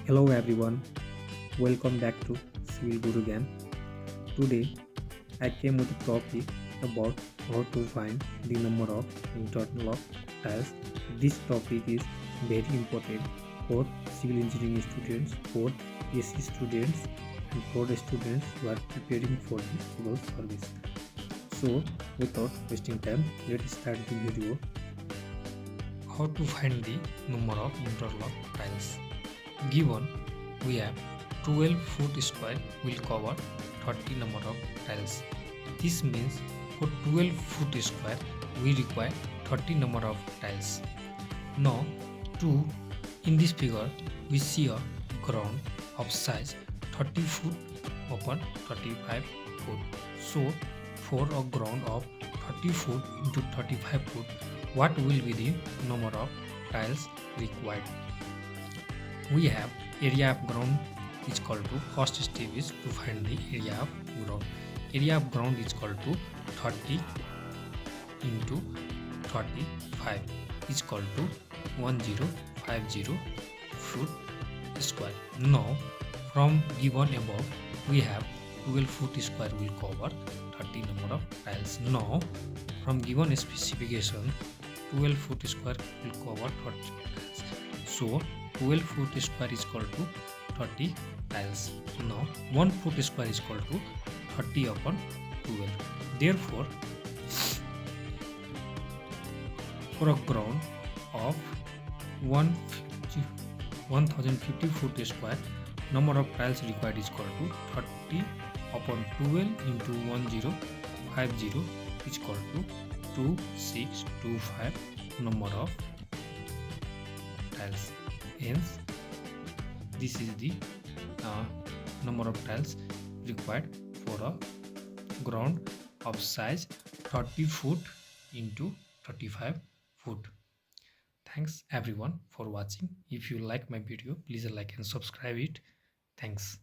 Hello everyone, welcome back to Civil Guru again. Today I came with a topic about how to find the number of interlock tiles. This topic is very important for civil engineering students, for AC students and for the students who are preparing for the civil service. So without wasting time, let's start the video. How to find the number of interlock tiles. Given we have 12 foot square will cover 30 number of tiles. This means for 12 foot square we require 30 number of tiles. Now in this figure we see a ground of size 30 foot upon 35 foot. So for a ground of 30 foot into 35 foot, what will be the number of tiles required? We have area of ground is equal to, first step is to find the area of ground. Area of ground is equal to 30 into 35 is equal to 1050 foot square. Now from given above we have 12 foot square will cover 30 number of tiles. Now from given specification 12 foot square will cover 30 tiles. So 12 foot square is equal to 30 tiles. Now 1 foot square is equal to 30 upon 12. Therefore, for a ground of 1050 foot square, number of tiles required is equal to 30 upon 12 into 1050 is equal to 2625 number of tiles. Hence, this is the number of tiles required for a ground of size 30 foot into 35 foot. Thanks everyone for watching. If you like my video, please like and subscribe it. Thanks.